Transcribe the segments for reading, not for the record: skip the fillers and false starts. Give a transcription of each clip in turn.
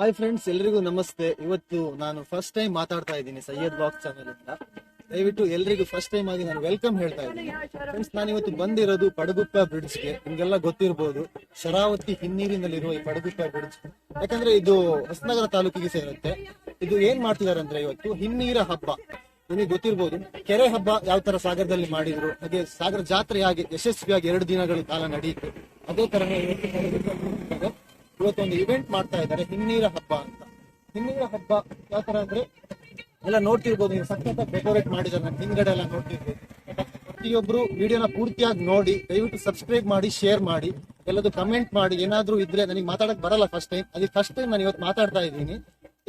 Hi friends, ಎಲ್ರಿಗೂ ನಮಸ್ತೆ. ಇವತ್ತು ನಾನು ಫಸ್ಟ್ ಟೈಮ್ ಮಾತಾಡ್ತಾ ಇದ್ದೀನಿ ಸೈಯದ್ ಬ್ಲಾಗ್ ಚಾನಲ್ ಇಂದ. ದಯವಿಟ್ಟು ಎಲ್ರಿಗೂ ಫಸ್ಟ್ ಟೈಮ್ ಆಗಿ ನಾನು ವೆಲ್ಕಮ್ ಹೇಳ್ತಾ ಇದ್ದೀನಿ. ಫ್ರೆಂಡ್ಸ್, ನಾನು ಇವತ್ತು ಬಂದಿರೋದು ಪಡಗುಪ್ಪ ಬ್ರಿಡ್ಜ್ಗೆ. ನಿಮ್ಗೆಲ್ಲ ಗೊತ್ತಿರಬಹುದು, ಶರಾವತಿ ಹಿನ್ನೀರಿನಲ್ಲಿರುವ ಈ ಪಡಗುಪ್ಪ ಬ್ರಿಡ್ಜ್. ಯಾಕಂದ್ರೆ ಇದು ಹೊಸನಗರ ತಾಲೂಕಿಗೆ ಸೇರುತ್ತೆ. ಇದು ಏನ್ ಮಾಡ್ತಿದ್ದಾರೆ ಅಂದ್ರೆ ಇವತ್ತು ಹಿನ್ನೀರ ಹಬ್ಬ. ನಿಮಗೆ ಗೊತ್ತಿರಬಹುದು, ಕೆರೆ ಹಬ್ಬ ಯಾವ ತರ ಸಾಗರದಲ್ಲಿ ಮಾಡಿದ್ರು, ಹಾಗೆ ಸಾಗರ ಜಾತ್ರೆ ಹಾಗೆ ಯಶಸ್ವಿಯಾಗಿ 2 ದಿನಗಳ ಕಾಲ ನಡೆಯಿತು. ಅದೇ ತರ ಇವತ್ತೊಂದು ಇವೆಂಟ್ ಮಾಡ್ತಾ ಇದ್ದಾರೆ, ಹಿನ್ನೀರ ಹಬ್ಬ ಅಂತ. ಹಿನ್ನೀರ ಹಬ್ಬ ಯಾವ ತರ ಅಂದ್ರೆ ಎಲ್ಲ ನೋಡ್ತಿರ್ಬೋದು ನೀವು, ಸಖತ್ತಾಗಿ ಡೆಕೋರೇಟ್ ಮಾಡಿದ್ದಾರೆ. ನಾನು ಹಿಂದ್ಗಡೆ ಎಲ್ಲ ನೋಡ್ತಿರ್ಬೋದು. ಪ್ರತಿಯೊಬ್ರು ವಿಡಿಯೋನ ಪೂರ್ತಿಯಾಗಿ ನೋಡಿ, ದಯವಿಟ್ಟು ಸಬ್ಸ್ಕ್ರೈಬ್ ಮಾಡಿ, ಶೇರ್ ಮಾಡಿ, ಎಲ್ಲದು ಕಮೆಂಟ್ ಮಾಡಿ. ಏನಾದ್ರೂ ಇದ್ರೆ, ನನಗೆ ಮಾತಾಡಕ್ ಬರಲ್ಲ ಫಸ್ಟ್ ಟೈಮ್ ನಾನು ಇವತ್ತು ಮಾತಾಡ್ತಾ ಇದ್ದೀನಿ.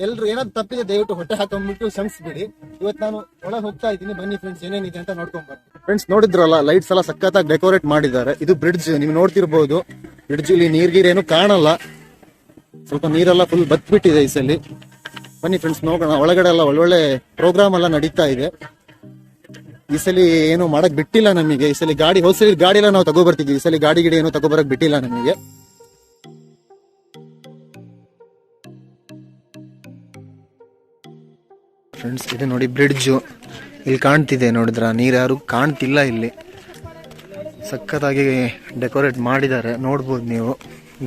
ಎಲ್ರು ಏನಾದ್ರು ತಪ್ಪಿದೆ ದಯವಿಟ್ಟು ಹೊಟ್ಟೆ ಹಾಕೊಂಡ್ಬಿಟ್ಟು ಕ್ಷಮಿಸ್ಬಿಡಿ. ಇವತ್ತು ನಾನು ಒಳಗೆ ಹೋಗ್ತಾ ಇದ್ದೀನಿ, ಬನ್ನಿ ಫ್ರೆಂಡ್ಸ್ ಏನೇನಿದೆ ಅಂತ ನೋಡ್ಕೊಂಡ್ ಬರ್ತೀನಿ. ಫ್ರೆಂಡ್ಸ್, ನೋಡಿದ್ರಲ್ಲ, ಲೈಟ್ಸ್ ಎಲ್ಲ ಸಖತ್ತಾಗಿ ಡೆಕೋರೇಟ್ ಮಾಡಿದ್ದಾರೆ. ಇದು ಬ್ರಿಡ್ಜ್, ನೀವು ನೋಡ್ತಿರ್ಬೋದು. ಬ್ರಿಡ್ಜ್ ಇಲ್ಲಿ ನೀರ್ಗೀರೇನು ಕಾಣಲ್ಲ, ಸ್ವಲ್ಪ ನೀರೆಲ್ಲ ಫುಲ್ ಬತ್ಬಿಟ್ಟಿದೆ ಈ ಸಲ. ಬನ್ನಿ ಫ್ರೆಂಡ್ಸ್ ನೋಡೋಣ. ಒಳಗಡೆ ಎಲ್ಲ ಒಳ್ಳೊಳ್ಳೆ ಪ್ರೋಗ್ರಾಮ್ ಎಲ್ಲ ನಡೀತಾ ಇದೆ. ಈ ಸಲ ಏನು ಮಾಡಕ್ ಬಿಟ್ಟಿಲ್ಲ ನಮಗೆ. ಈ ಸಲ ಗಾಡಿ ಎಲ್ಲ ನಾವು ತಗೋಬರ್ತಿದ್ವಿ. ಈ ಸಲ ಗಾಡಿ ಏನು ತಗೋಬರಕ್ ಬಿಟ್ಟಿಲ್ಲ ನಮಗೆ. ಫ್ರೆಂಡ್ಸ್, ಇದು ನೋಡಿ ಬ್ರಿಡ್ಜ್ ಇಲ್ಲಿ ಕಾಣ್ತಿದೆ. ನೋಡಿದ್ರ, ನೀರು ಯಾರು ಕಾಣ್ತಿಲ್ಲ ಇಲ್ಲಿ. ಸಖತ್ತಾಗಿ ಡೆಕೋರೇಟ್ ಮಾಡಿದ್ದಾರೆ, ನೋಡ್ಬೋದು ನೀವು.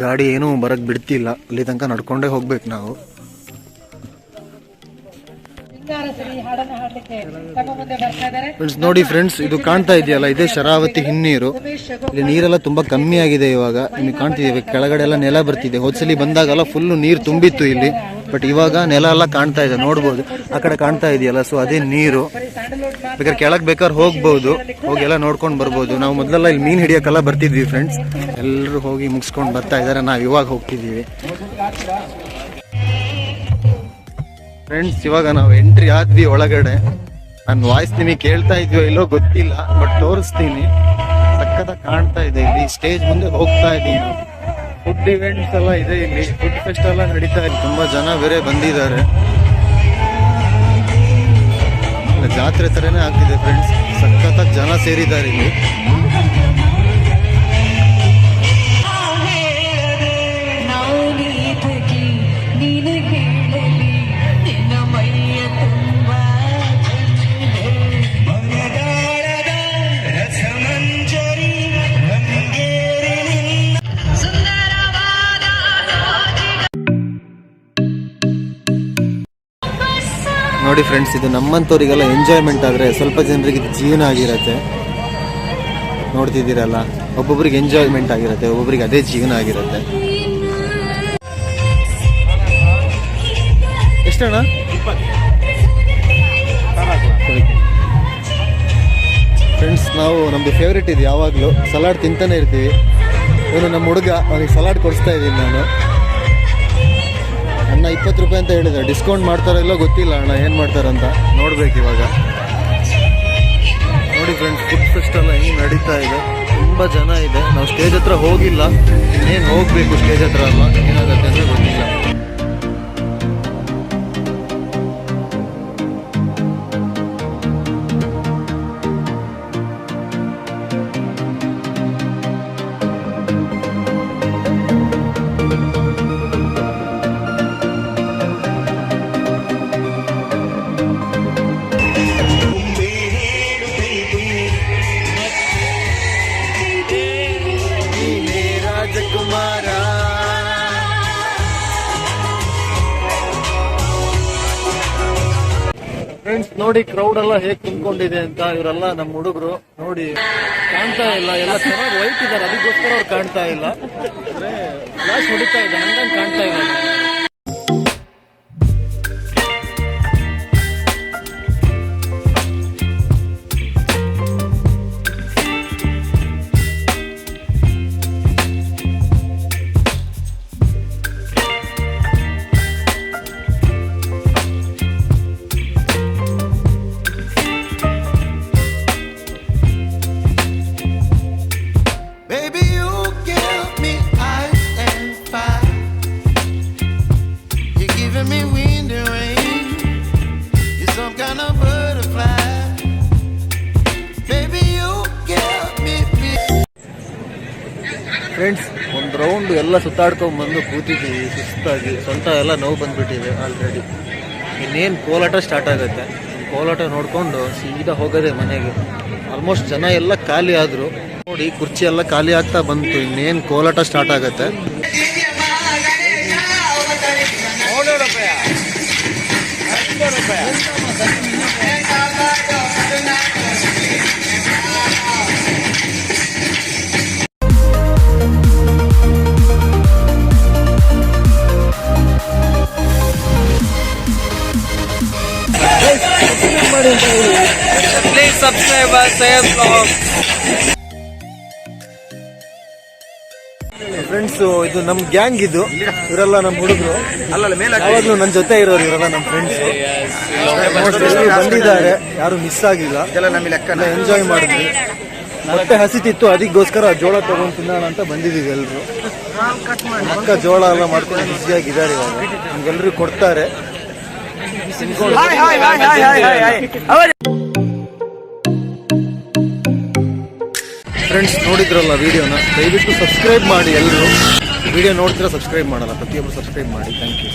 ಗಾಡಿ ಏನೂ ಬರಕ್ ಬಿಡ್ತಿಲ್ಲ, ಅಲ್ಲಿ ತನಕ ನಡ್ಕೊಂಡೇ ಹೋಗ್ಬೇಕು ನಾವು. ಫ್ರೆಂಡ್ಸ್ ನೋಡಿ, ಫ್ರೆಂಡ್ಸ್ ಇದು ಕಾಣ್ತಾ ಇದೆಯಲ್ಲ, ಇದೇ ಶರಾವತಿ ಹಿನ್ನೀರು. ಇಲ್ಲಿ ನೀರೆಲ್ಲ ತುಂಬಾ ಕಮ್ಮಿ ಆಗಿದೆ ಇವಾಗ. ನಿಮಗೆ ಕಾಣ್ತಿದೆ, ಕೆಳಗಡೆ ಎಲ್ಲ ನೆಲ ಬರ್ತಿದೆ. ಹೋದ್ಸಲಿ ಬಂದಾಗೆಲ್ಲ ಫುಲ್ ನೀರು ತುಂಬಿತ್ತು ಇಲ್ಲಿ, ಬಟ್ ಇವಾಗ ನೆಲ ಎಲ್ಲ ಕಾಣ್ತಾ ಇದೆ, ನೋಡ್ಬೋದು. ಆ ಕಡೆ ಕಾಣ್ತಾ ಇದೆಯಲ್ಲ, ಸೊ ಅದೇ ನೀರು. ಬೇಕಾದ್ರೆ ಹೋಗ್ಬಹುದು, ಹೋಗಿ ಎಲ್ಲ ನೋಡ್ಕೊಂಡು ಬರ್ಬೋದು. ನಾವು ಮೊದಲೆಲ್ಲ ಇಲ್ಲಿ ಮೀನ್ ಹಿಡಿಯೋಕೆಲ್ಲ ಬರ್ತಿದ್ವಿ ಫ್ರೆಂಡ್ಸ್. ಎಲ್ಲರೂ ಹೋಗಿ ಮುಗಿಸ್ಕೊಂಡು ಬರ್ತಾ ಇದ್ದಾರೆ, ನಾವು ಇವಾಗ ಹೋಗ್ತಿದ್ದೀವಿ. ಫ್ರೆಂಡ್ಸ್, ಇವಾಗ ನಾವು ಎಂಟ್ರಿ ಆದ್ವಿ ಒಳಗಡೆ. ನನ್ನ ವಾಯ್ಸ್ ನಿಮಗೆ ಕೇಳ್ತಾ ಇದೆಯೋ ಇಲ್ಲೋ ಗೊತ್ತಿಲ್ಲ, ಬಟ್ ತೋರಿಸ್ತೀನಿ. ಸಖತ್ತಾಗಿ ಕಾಣ್ತಾ ಇದೆ. ಇಲ್ಲಿ ಸ್ಟೇಜ್ ಮುಂದೆ ಹೋಗ್ತಾ ಇದೀವಿ. ಫುಡ್ ಇವೆಂಟ್ಸ್ ಎಲ್ಲ ಇದೆ ಇಲ್ಲಿ, ಫುಡ್ ಫೆಸ್ಟ್ ಎಲ್ಲ ನಡೀತಾ ಇದೆ. ತುಂಬಾ ಜನ ಬೇರೆ ಬಂದಿದ್ದಾರೆ. ಜಾತ್ರೆ ತರನೇ ಆಗ್ತಿದೆ ಫ್ರೆಂಡ್ಸ್, ಸಖತ್ತಾಗಿ ಜನ ಸೇರಿದ್ದಾರೆ ಇಲ್ಲಿ. ನೋಡಿ ಫ್ರೆಂಡ್ಸ್, ಇದು ನಮ್ಮಂತವರಿಗೆಲ್ಲ ಎಂಜಾಯ್ಮೆಂಟ್ ಆದ್ರೆ ಸ್ವಲ್ಪ ಜನರಿಗೆ ಇದು ಜೀವನ ಆಗಿರತ್ತೆ. ನೋಡ್ತಿದ್ದೀರಲ್ಲ, ಒಬ್ಬೊಬ್ರಿಗೆ ಎಂಜಾಯ್ಮೆಂಟ್ ಆಗಿರತ್ತೆ, ಒಬ್ಬೊಬ್ರಿಗೆ ಅದೇ ಜೀವನ ಆಗಿರತ್ತೆ. ಎಷ್ಟಣ್ಣ? ಫ್ರೆಂಡ್ಸ್, ನಾವು ನಮ್ದು ಫೇವ್ರೇಟ್ ಇದು ಯಾವಾಗಲೂ ಸಲಾಡ್ ತಿಂತಾನೆ ಇರ್ತೀವಿ. ಇವನು ನಮ್ಮ ಹುಡುಗ, ಅವನಿಗೆ ಸಲಾಡ್ ಕೊಡಿಸ್ತಾ ಇದ್ದೀನಿ ನಾನು. ಅಣ್ಣ 20 ರೂಪಾಯಿ ಅಂತ ಹೇಳಿದ್ರೆ, ಡಿಸ್ಕೌಂಟ್ ಮಾಡ್ತಾರೋ ಇಲ್ಲೋ ಗೊತ್ತಿಲ್ಲ ಅಣ್ಣ, ಏನು ಮಾಡ್ತಾರಂತ ನೋಡ್ಬೇಕು ಇವಾಗ. ನೋಡಿ ಫ್ರೆಂಡ್ಸ್, ಫುಡ್ ಫೆಸ್ಟ್ ಎಲ್ಲ ಹೆಂಗೆ ನಡೀತಾ ಇದೆ. ತುಂಬ ಜನ ಇದೆ. ನಾವು ಸ್ಟೇಜ್ ಹತ್ರ ಹೋಗಿಲ್ಲ, ಇನ್ನೇನು ಹೋಗ್ಬೇಕು ಸ್ಟೇಜ್ ಹತ್ರ ಅಲ್ಲ, ಏನಾಗುತ್ತೆ ಅಂದರೆ ಗೊತ್ತಿಲ್ಲ. ಫ್ರೆಂಡ್ಸ್ ನೋಡಿ, ಕ್ರೌಡ್ ಎಲ್ಲ ಹೇಗೆ ತುಂಬಿಕೊಂಡಿದೆ ಅಂತ. ಇವರೆಲ್ಲ ನಮ್ಮ ಹುಡುಗರು ನೋಡಿ, ಕಾಣ್ತಾ ಇಲ್ಲ, ಎಲ್ಲ ಚೆನ್ನಾಗಿ ವೈಟ್ ಇದ್ದಾರೆ, ಅದಕ್ಕೋಸ್ಕರ ಅವ್ರು ಕಾಣ್ತಾ ಇಲ್ಲ. ಫ್ಲಾಶ್ ಹೊಡಿತಾ ಇದೆ, ಹಂಗಂಗೆ ಕಾಣ್ತಾ ಇಲ್ಲ. ಫ್ರೆಂಡ್ಸ್, ಒಂದು ರೌಂಡ್ ಎಲ್ಲ ಸುತ್ತಾಡ್ಕೊಂಡು ಬಂದು ಕೂತಿದ್ದೀವಿ ಸುಸ್ತಾಗಿ. ಸೊಂಟ ಎಲ್ಲ ನೋವು ಬಂದ್ಬಿಟ್ಟಿದೆ ಆಲ್ರೆಡಿ. ಇನ್ನೇನು ಕೋಲಾಟ ಸ್ಟಾರ್ಟ್ ಆಗುತ್ತೆ. ಕೋಲಾಟ ನೋಡಿಕೊಂಡು ಸೀದಾ ಹೋಗೋದೆ ಮನೆಗೆ. ಆಲ್ಮೋಸ್ಟ್ ಜನ ಎಲ್ಲ ಖಾಲಿ ಆದರು ನೋಡಿ, ಕುರ್ಚಿ ಎಲ್ಲ ಖಾಲಿ ಆಗ್ತಾ ಬಂತು. ಇನ್ನೇನು ಕೋಲಾಟ ಸ್ಟಾರ್ಟ್ ಆಗುತ್ತೆ. Please subscribe our Sayed Vlog. Friends, ಇದು ನಮ್ಮ ಗ್ಯಾಂಗ್. ಇದು ಇವರೆಲ್ಲ ನಮ್ಮ ಹುಡುಗರು. ಯಾವಾಗಲೂ ನನ್ನ ಜೊತೆ ಇರೋರು ಇವರೆಲ್ಲ ನಮ್ಮ ಫ್ರೆಂಡ್ಸ್. ಬಂದಿದ್ದಾರೆ, ಯಾರು ಮಿಸ್ ಆಗಿಲ್ಲ. ಎಂಜಾಯ್ ಮಾಡಿದ್ವಿ. ಮತ್ತೆ ಹಸಿತಿತ್ತು, ಅದಕ್ಕೋಸ್ಕರ ಜೋಳ ತಗೊಂಡು ತಿನ್ನೋಣ ಅಂತ ಬಂದಿದ್ದೀವಿ ಎಲ್ಲರೂ. ಅಕ್ಕ ಜೋಳ ಎಲ್ಲ ಮಾಡ್ಕೊಂಡು ಬಿಸಿಯಾಗಿದ್ದಾರೆ. ಇವಾಗ ನಮ್ಗೆಲ್ರಿಗೂ ಕೊಡ್ತಾರೆ. ಫ್ರೆಂಡ್ಸ್, ನೋಡಿದ್ರಲ್ಲ ವಿಡಿಯೋನ, ದಯವಿಟ್ಟು ಸಬ್ಸ್ಕ್ರೈಬ್ ಮಾಡಿ. ಎಲ್ಲರೂ ವಿಡಿಯೋ ನೋಡ್ತೀರಾ, ಸಬ್ಸ್ಕ್ರೈಬ್ ಮಾಡಲ್ಲ. ಪ್ರತಿಯೊಬ್ಬರು ಸಬ್ಸ್ಕ್ರೈಬ್ ಮಾಡಿ. Thank you.